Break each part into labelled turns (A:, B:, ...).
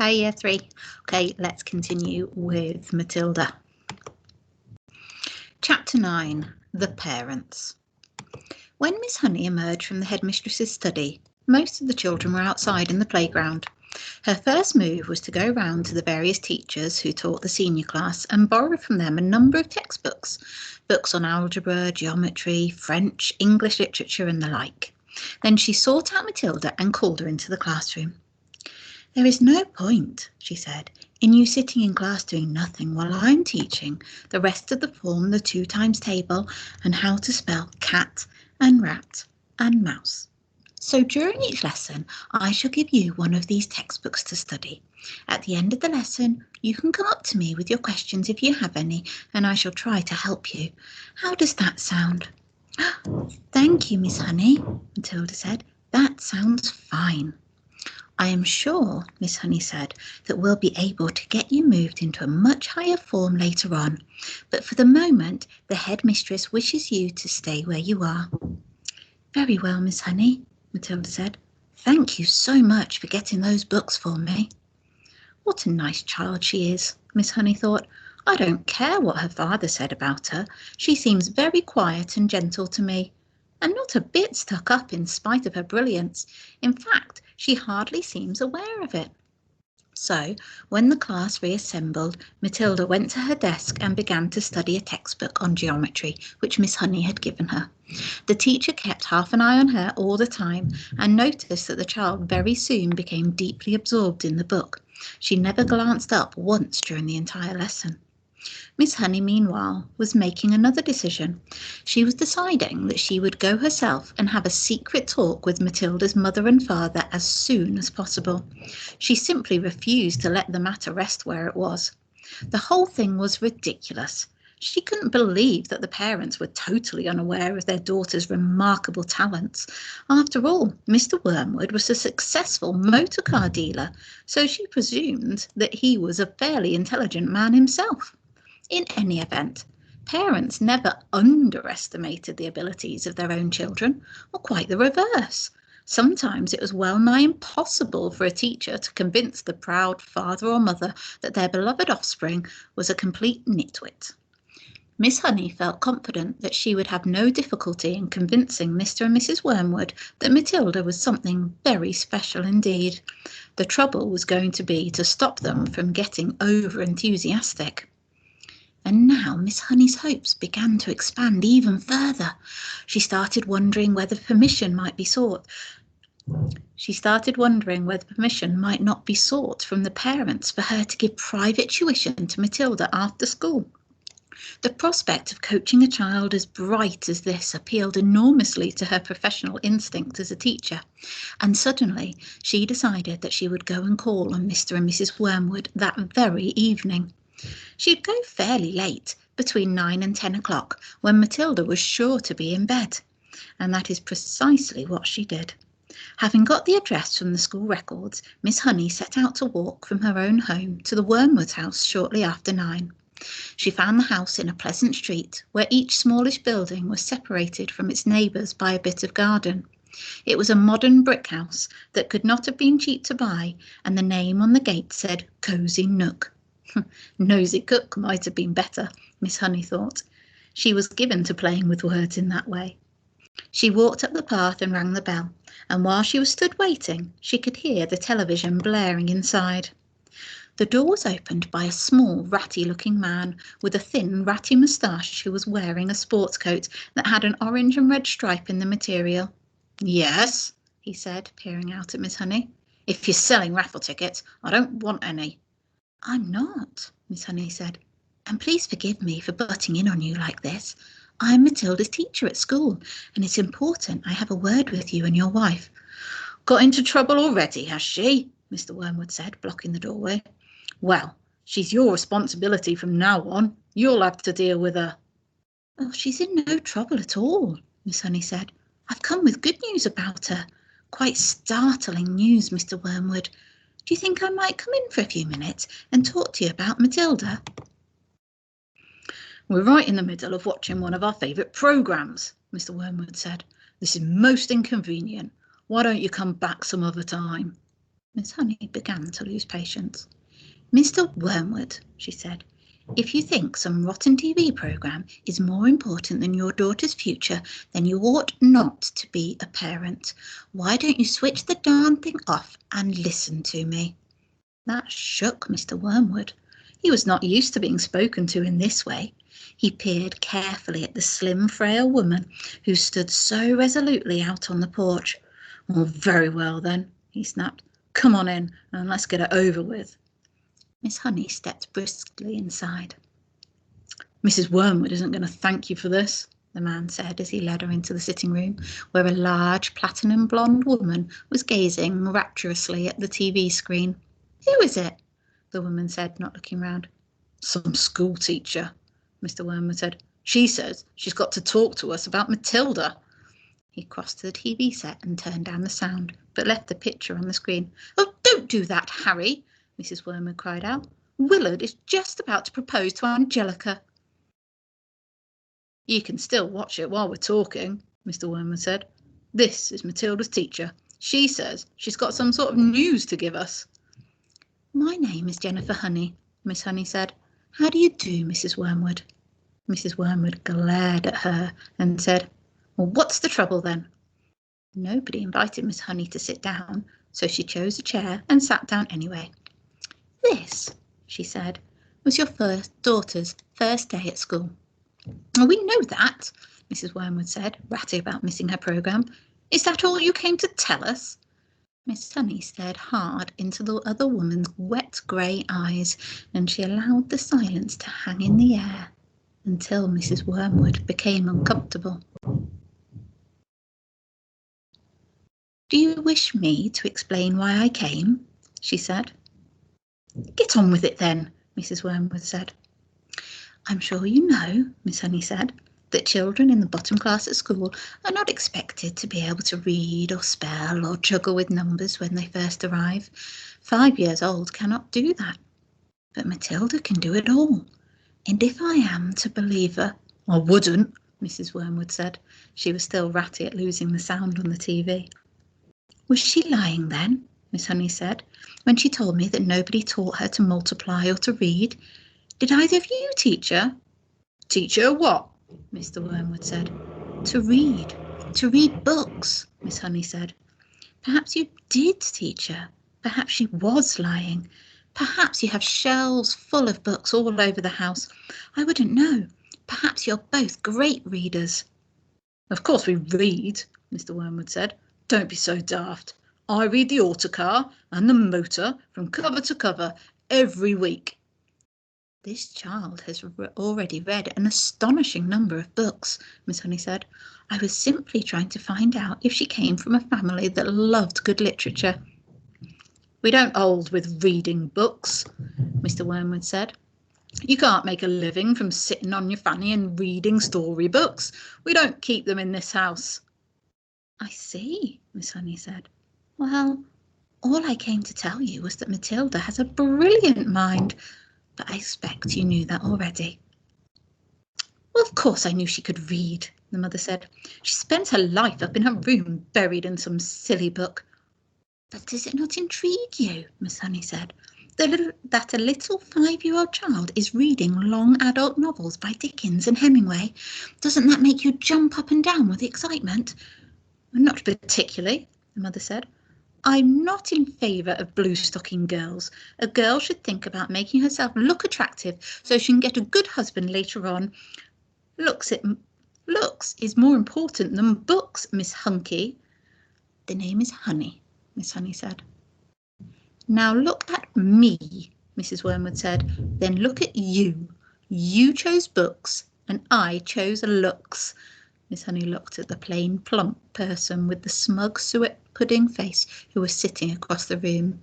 A: Hi, Year 3. Okay, let's continue with Matilda. Chapter 9, The Parents. When Miss Honey emerged from the headmistress's study, most of the children were outside in the playground. Her first move was to go round to the various teachers who taught the senior class and borrow from them a number of textbooks, books on algebra, geometry, French, English literature and the like. Then she sought out Matilda and called her into the classroom. "There is no point," she said, "in you sitting in class doing nothing while I'm teaching the rest of the form, the 2 times table, and how to spell cat and rat and mouse. So during each lesson, I shall give you one of these textbooks to study. At the end of the lesson, you can come up to me with your questions if you have any, and I shall try to help you. How does that sound?" "Thank you, Miss Honey," Matilda said. "That sounds fine." "I am sure," Miss Honey said, "that we'll be able to get you moved into a much higher form later on. But for the moment, the headmistress wishes you to stay where you are." "Very well, Miss Honey," Matilda said. "Thank you so much for getting those books for me." What a nice child she is, Miss Honey thought. I don't care what her father said about her. She seems very quiet and gentle to me, and not a bit stuck up in spite of her brilliance. In fact, she hardly seems aware of it. So, when the class reassembled, Matilda went to her desk and began to study a textbook on geometry, which Miss Honey had given her. The teacher kept half an eye on her all the time and noticed that the child very soon became deeply absorbed in the book. She never glanced up once during the entire lesson. Miss Honey, meanwhile, was making another decision. She was deciding that she would go herself and have a secret talk with Matilda's mother and father as soon as possible. She simply refused to let the matter rest where it was. The whole thing was ridiculous. She couldn't believe that the parents were totally unaware of their daughter's remarkable talents. After all, Mr. Wormwood was a successful motor car dealer, so she presumed that he was a fairly intelligent man himself. In any event, parents never underestimated the abilities of their own children, or quite the reverse. Sometimes it was well nigh impossible for a teacher to convince the proud father or mother that their beloved offspring was a complete nitwit. Miss Honey felt confident that she would have no difficulty in convincing Mr. and Mrs. Wormwood that Matilda was something very special indeed. The trouble was going to be to stop them from getting over-enthusiastic. And now Miss Honey's hopes began to expand even further. She started wondering whether permission might not be sought from the parents for her to give private tuition to Matilda after school. The prospect of coaching a child as bright as this appealed enormously to her professional instinct as a teacher, and suddenly she decided that she would go and call on Mr. and Mrs. Wormwood that very evening. She'd go fairly late, between 9 and 10 o'clock, when Matilda was sure to be in bed. And that is precisely what she did. Having got the address from the school records, Miss Honey set out to walk from her own home to the Wormwood house shortly after 9. She found the house in a pleasant street, where each smallish building was separated from its neighbours by a bit of garden. It was a modern brick house that could not have been cheap to buy, and the name on the gate said Cosy Nook. Nosy Cook might have been better, Miss Honey thought. She was given to playing with words in that way. She walked up the path and rang the bell, and while she was stood waiting, she could hear the television blaring inside. The door was opened by a small, ratty-looking man with a thin, ratty moustache who was wearing a sports coat that had an orange and red stripe in the material. "Yes," he said, peering out at Miss Honey. "If you're selling raffle tickets, I don't want any." "I'm not," Miss Honey said, "and please forgive me for butting in on you like this. I'm Matilda's teacher at school, and it's important I have a word with you and your wife." "Got into trouble already, has she?" Mr. Wormwood said, blocking the doorway. "Well, she's your responsibility from now on. You'll have to deal with her." "Oh, she's in no trouble at all," Miss Honey said. "I've come with good news about her. Quite startling news, Mr. Wormwood. Do you think I might come in for a few minutes and talk to you about Matilda?" "We're right in the middle of watching one of our favourite programmes," Mr. Wormwood said. "This is most inconvenient. Why don't you come back some other time?" Miss Honey began to lose patience. Mr. Wormwood, she said, if you think some rotten TV programme is more important than your daughter's future, then you ought not to be a parent. Why don't you switch the darn thing off and listen to me? That shook Mr. Wormwood. He was not used to being spoken to in this way. He peered carefully at the slim, frail woman who stood so resolutely out on the porch. Oh, very well then, he snapped. Come on in and let's get it over with. Miss Honey stepped briskly inside. Mrs. Wormwood isn't going to thank you for this, the man said as he led her into the sitting room, where a large platinum blonde woman was gazing rapturously at the TV screen. Who is it? The woman said, not looking round. Some school teacher, Mr. Wormwood said. She says she's got to talk to us about Matilda. He crossed to the TV set and turned down the sound, but left the picture on the screen. Oh, don't do that, Harry, Mrs. Wormwood cried out. Willard is just about to propose to Angelica. You can still watch it while we're talking, Mr. Wormwood said. This is Matilda's teacher. She says she's got some sort of news to give us. My name is Jennifer Honey, Miss Honey said. How do you do, Mrs. Wormwood? Mrs. Wormwood glared at her and said, Well, what's the trouble then? Nobody invited Miss Honey to sit down, so she chose a chair and sat down anyway. This, she said, was your daughter's first day at school. Oh, we know that, Mrs. Wormwood said, ratty about missing her programme. Is that all you came to tell us? Miss Honey stared hard into the other woman's wet grey eyes, and she allowed the silence to hang in the air until Mrs. Wormwood became uncomfortable. Do you wish me to explain why I came? She said. Get on with it then, Mrs. Wormwood said. I'm sure you know, Miss Honey said, that children in the bottom class at school are not expected to be able to read or spell or juggle with numbers when they first arrive. 5 years old cannot do that. But Matilda can do it all. And if I am to believe her, I wouldn't, Mrs. Wormwood said. She was still ratty at losing the sound on the TV. Was she lying then, Miss Honey said, when she told me that nobody taught her to multiply or to read? Did either of you teach her? Teach her what? Mr. Wormwood said. To read books, Miss Honey said. Perhaps you did teach her. Perhaps she was lying. Perhaps you have shelves full of books all over the house. I wouldn't know. Perhaps you're both great readers. Of course we read, Mr. Wormwood said. Don't be so daft. I read the autocar and the motor from cover to cover every week. This child has already read an astonishing number of books, Miss Honey said. I was simply trying to find out if she came from a family that loved good literature. We don't hold with reading books, Mr. Wormwood said. You can't make a living from sitting on your fanny and reading storybooks. We don't keep them in this house. I see, Miss Honey said. Well, all I came to tell you was that Matilda has a brilliant mind, but I expect you knew that already. Well, of course I knew she could read, the mother said. She spends her life up in her room, buried in some silly book. But does it not intrigue you, Miss Honey said, that a little 5-year-old child is reading long adult novels by Dickens and Hemingway? Doesn't that make you jump up and down with excitement? Not particularly, the mother said. I'm not in favour of blue-stocking girls. A girl should think about making herself look attractive so she can get a good husband later on. Looks is more important than books, Miss Hunky. The name is Honey, Miss Honey said. Now look at me, Mrs. Wormwood said. Then look at you. You chose books and I chose looks. Miss Honey looked at the plain, plump person with the smug suet pudding face who was sitting across the room.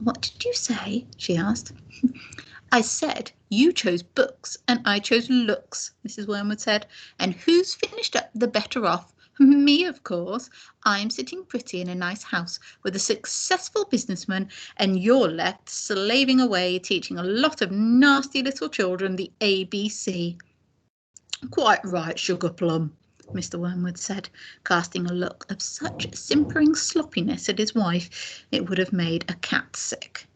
A: What did you say? She asked. I said you chose books and I chose looks, Mrs. Wormwood said. And who's finished up the better off? Me, of course. I'm sitting pretty in a nice house with a successful businessman, and you're left slaving away teaching a lot of nasty little children the ABC. Quite right, Sugar Plum, Mr. Wormwood said, casting a look of such simpering sloppiness at his wife it would have made a cat sick.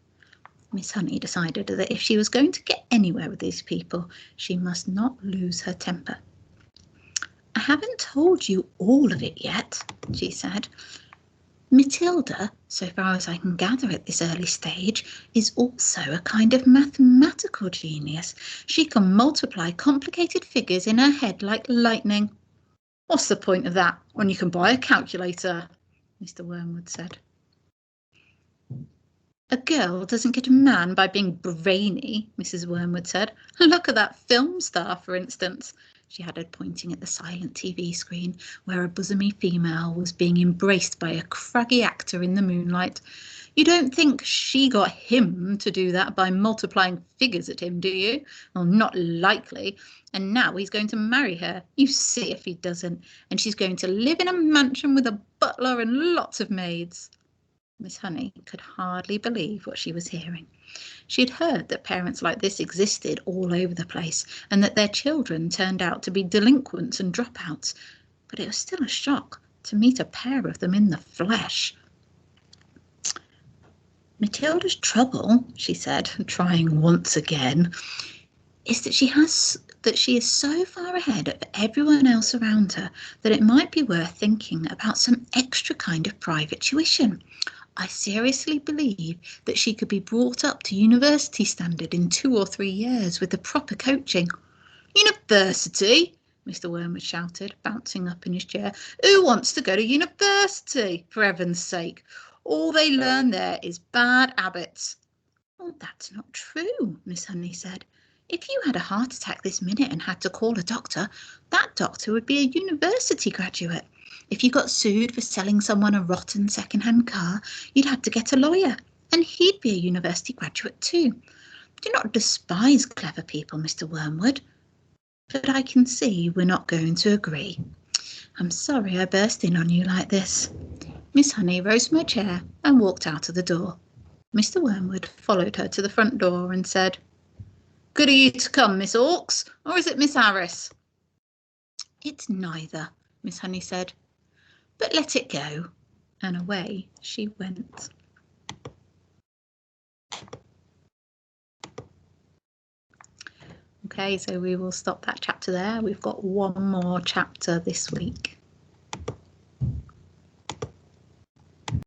A: Miss Honey decided that if she was going to get anywhere with these people, she must not lose her temper. I haven't told you all of it yet, she said. Matilda, so far as I can gather at this early stage, is also a kind of mathematical genius. She can multiply complicated figures in her head like lightning. What's the point of that when you can buy a calculator? Mr. Wormwood said. A girl doesn't get a man by being brainy, Mrs. Wormwood said. Look at that film star, for instance, she added, pointing at the silent TV screen where a bosomy female was being embraced by a craggy actor in the moonlight. You don't think she got him to do that by multiplying figures at him, do you? Well, not likely. And now he's going to marry her. You see if he doesn't. And she's going to live in a mansion with a butler and lots of maids. Miss Honey could hardly believe what she was hearing. She had heard that parents like this existed all over the place and that their children turned out to be delinquents and dropouts, but it was still a shock to meet a pair of them in the flesh. Matilda's trouble, she said, trying once again, is that she is so far ahead of everyone else around her that it might be worth thinking about some extra kind of private tuition. I seriously believe that she could be brought up to university standard in 2 or 3 years with the proper coaching. University? Mr. Wormwood shouted, bouncing up in his chair. Who wants to go to university, for heaven's sake? All they learn there is bad habits. Well, that's not true, Miss Honey said. If you had a heart attack this minute and had to call a doctor, that doctor would be a university graduate. If you got sued for selling someone a rotten second-hand car, you'd have to get a lawyer, and he'd be a university graduate too. Do not despise clever people, Mr. Wormwood, but I can see we're not going to agree. I'm sorry I burst in on you like this. Miss Honey rose from her chair and walked out of the door. Mr. Wormwood followed her to the front door and said, Good of you to come, Miss Hawkes, or is it Miss Harris? It's neither, Miss Honey said. But let it go. And away she went. Okay, so we will stop that chapter there. We've got one more chapter this week.